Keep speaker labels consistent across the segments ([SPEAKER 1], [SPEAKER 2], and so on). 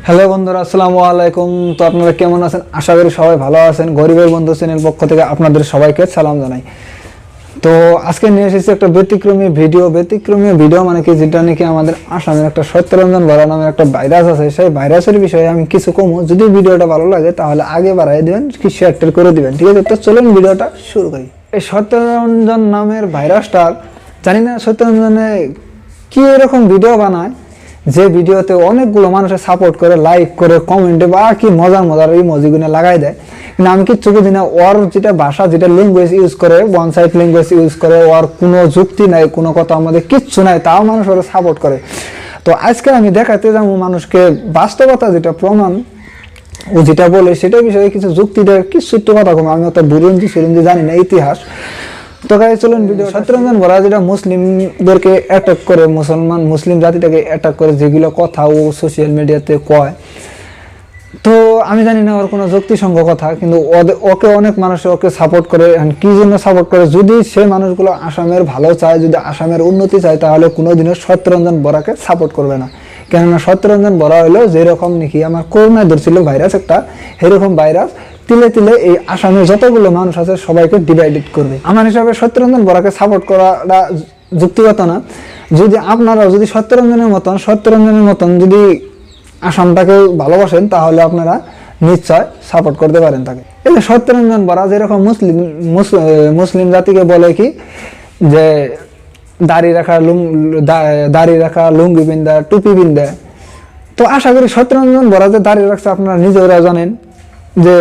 [SPEAKER 1] Hello বন্ধুরা, আসসালামু আলাইকুম। তো আপনারা কেমন আছেন? আশা করি সবাই ভালো আছেন। গরিবের বন্ধু চ্যানেল পক্ষ থেকে আপনাদের সবাইকে সালাম জানাই। তো আজকে নিয়ে এসেছি একটা ব্যতিক্রমী ভিডিও মানে কি, যেটা নাকি আমাদের আসামের একটা সত্যরঞ্জন বরা নামের একটা ভাইরাস আছে। সেই ভাইরাসের বিষয়ে আমি কিছু কমু। যদি ভিডিওটা ভালো লাগে তাহলে আগে বাড়াই দিবেন, কি শেয়ার করে দিবেন, ঠিক আছে? তো চলুন ভিডিওটা শুরু করি। এই সত্যরঞ্জন নামের ভাইরাসটার জানি না সত্যরঞ্জনে কি এরকম ভিডিও বানায় যে ভিডিওতে অনেকগুলো মানুষের সাপোর্ট করে, লাইক করে, কমেন্টে বা কি মজার ইমোজিগুলো লাগাই দেয়। কিন্তু আমি কিচ্ছু বুঝি না। ওর যেটা ভাষা, যেটা ল্যাঙ্গুয়েজ ইউজ করে, ওয়ান সাইড ল্যাঙ্গুয়েজ ইউজ করে, ওর কোনো যুক্তি নাই, কোনো কথা আমাদের কিচ্ছু নাই, তাও মানুষ ওরা সাপোর্ট করে। তো আজকে আমি দেখাতে যাবো মানুষকে বাস্তবতা, যেটা প্রমাণ ও যেটা বলে সেটা বিষয়ে কিছু যুক্তি দেয়, কিছু একটু কথা কম। আমি অত বুরুঞ্জি জানি না ইতিহাস। তো গাইস চলুন ভিডিও। সত্যরঞ্জন বরা যেটা মুসলিমদেরকে অ্যাটাক করে, মুসলিম জাতিটাকে অ্যাটাক করে, যেগুলো কথা ও সোশ্যাল মিডিয়াতে কয়, তো আমি জানি না ওর কোনো যুক্তিসঙ্গ কথা, কিন্তু ওকে অনেক মানুষ ওকে সাপোর্ট করে। কি জন্য সাপোর্ট করে? যদি সে মানুষগুলো আসামের ভালো চায়, যদি আসামের উন্নতি চায়, তাহলে কোনোদিনও সত্যরঞ্জন বরাকে সাপোর্ট করবে না। কেননা সত্যরঞ্জন বরা হলো যেরকম নাকি আমার করোনায় ধরছিল ভাইরাস একটা, সেরকম ভাইরাস তিলে তিলে এই আসামের যতগুলো মানুষ আছে সবাইকে ডিভাইডেড করবে। আমার হিসাবে সত্যরঞ্জন বরাকে সাপোর্ট করাটা যুক্তিগত না। যদি আপনারা যদি সত্যরঞ্জনের মতন যদি আসামটাকে ভালোবাসেন, তাহলে আপনারা নিশ্চয় সাপোর্ট করতে পারেন তাকে। এই যে সত্যরঞ্জন বরা যেরকম মুসলিম জাতিকে বলে কি যে দাড়ি রাখা, লুঙ্গি পিন্দা, টুপি পিন্দা, তো আশা করি সত্যরঞ্জন বরা যে দাড়ি রাখছে আপনারা নিজেরা জানেন যে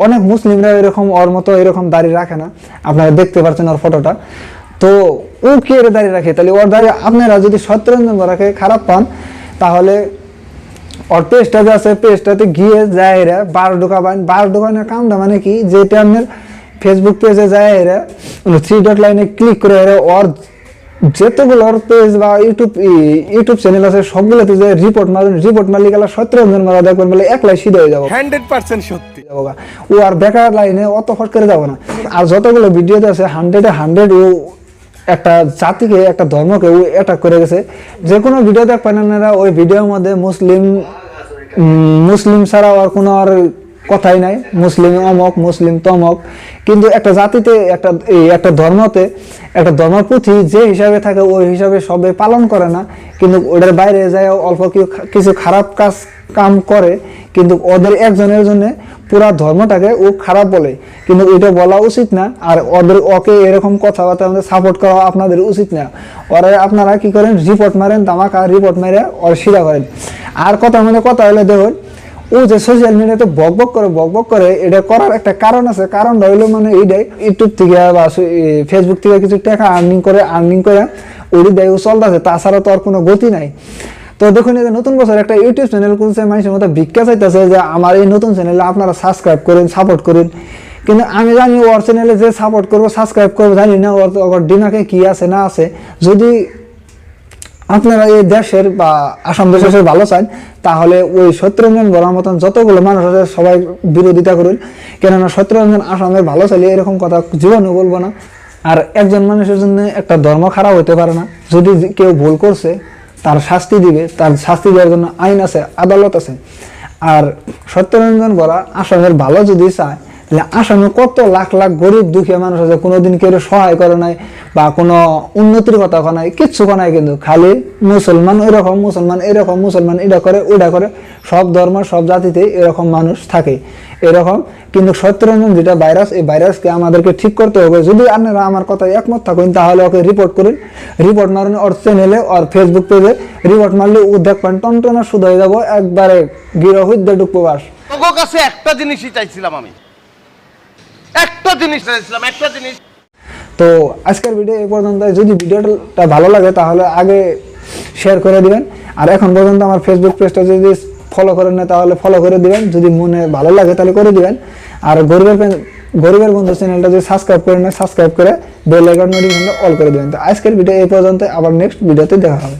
[SPEAKER 1] অনেক মুসলিমরা এরকম ওর মতো এরকম দাড়ি রাখে না। আপনারা দেখতে পাচ্ছেন ওর ফটোটা। তো ও কি এর দাড়ি রাখে? তাহলে ওর দাড়ি আপনারা যদি সত্যরঞ্জন বরাকে খারাপ পান, তাহলে ওর পেজটা যে আছে, পেজটাতে গিয়ে যায় এরা বার ঢোকানোর কামটা মানে কি, যেটা আপনার ফেসবুক পেজে যায় এরা 3 ডট লাইনে ক্লিক করে এরা ওর যতগুলো পেজ বা ইউটিউব চ্যানেল আছে সবগুলোতে যে রিপোর্ট মারলে গেলে সত্যরঞ্জন বরা দেখবেন বলে একলাই সিধে হয়ে যাবো,
[SPEAKER 2] 100% সত্যি
[SPEAKER 1] যাবো। ও আর বেকার লাইনে অত ফট করে যাবো না। আর যতগুলো ভিডিওতে আছে 100 ও একটা জাতিকে, একটা ধর্মকে ও অ্যাটাক করে গেছে। যে কোনো ভিডিও দেখবেন আপনারা, ওই ভিডিওর মধ্যে মুসলিম ছাড়া আর কোনো আর কথাই নাই, মুসলিম অমক, মুসলিম তমক। কিন্তু একটা জাতিতে, একটা ধর্মতে, একটা ধর্মপুঁথি যে হিসাবে থাকে ওই হিসাবে সবে পালন করে না, কিন্তু ওদের বাইরে যায় অল্প কিছু খারাপ কাম করে, কিন্তু ওদের একজনের জন্য পুরা ধর্মটাকে ও খারাপ বলে। কিন্তু এটা বলা উচিত না। আর ওকে এরকম কথাবার্তা আমাদের সাপোর্ট করা আপনাদের উচিত না। ওরা আপনারা কি করেন, রিপোর্ট মারেন, তামাকা রিপোর্ট মেরে ওর সিধা করেন। আর কথা হলে দেখুন, ও যে সোশ্যাল মিডিয়াতে বক করে, এটা করার একটা কারণ আছে। কারণটা হইলো মানে এইটাই, ইউটিউব থেকে বা ফেসবুক থেকে কিছু টাকা আর্নিং করে ওই দেয় ও চলতেছে। তাছাড়া তো আর কোনো গতি নাই। তো দেখুন, এই যে নতুন বছর একটা ইউটিউব চ্যানেল খুলছে, মানুষের মতো ভিক্ষা চাইতেছে যে আমার এই নতুন চ্যানেলে আপনারা সাবস্ক্রাইব করেন, সাপোর্ট করেন। কিন্তু আমি জানি ওর চ্যানেলে যে সাপোর্ট করবো, সাবস্ক্রাইব করবো, জানি না ওর দিমাগে কি আছে না আছে। যদি আপনারা এই দেশের বা আসাম দেশের ভালো চান, তাহলে ওই সত্যরঞ্জন বরার মতন যতগুলো মানুষ আছে সবাই বিরোধিতা করুন। কেননা সত্যরঞ্জন আসামের ভালো চাইলে এরকম কথা জীবনেও বলবো না। আর একজন মানুষের জন্য একটা ধর্ম খারাপ হতে পারে না। যদি কেউ ভুল করছে, তার শাস্তি দিবে, তার শাস্তি দেওয়ার জন্য আইন আছে, আদালত আছে। আর সত্যরঞ্জন বরা আসামের ভালো যদি চায়, তাহলে আসামে কত লাখ গরিব দুঃখী মানুষ আছে, কোনোদিন কেউ সহায় করে নাই বা কোনো উন্নতির কথা নাই, কিচ্ছু নাই। কিন্তু খালি মুসলমান এরকম, মুসলমান এটা করে ওইটা করে। সব ধর্ম, সব জাতিতে এরকম মানুষ থাকে এরকম। কিন্তু সত্যরঞ্জন যেটা ভাইরাস, এই ভাইরাসকে আমাদেরকে ঠিক করতে হবে। যদি আপনারা আমার কথায় একমত থাকেন, তাহলে ওকে রিপোর্ট করুন, রিপোর্ট মারুন ওর চ্যানেলে, ওর ফেসবুক পেজে রিপোর্ট মারলে ও দেখবেন টনটনা শুধু হয়ে যাবো, একবারে গিরো হইতে ঢুকবো। বাস
[SPEAKER 2] তোর কাছে একটা জিনিসই চাইছিলাম, আমি একটা জিনিস।
[SPEAKER 1] তো আজকের ভিডিও এই পর্যন্ত। যদি ভিডিওটা ভালো লাগে তাহলে আগে শেয়ার করে দিবেন। আর এখন পর্যন্ত আমার ফেসবুক পেজটা যদি ফলো করেন না, তাহলে ফলো করে দিবেন। যদি মনে ভালো লাগে তাহলে করে দিবেন। আর গরিবের বন্ধু চ্যানেলটা যদি সাবস্ক্রাইব করেন না, সাবস্ক্রাইব করে বেল আইকন নোটিফিকেশনটা অল করে দিবেন। তো আজকের ভিডিও এই পর্যন্ত, আবার নেক্সট ভিডিওতে দেখা হবে।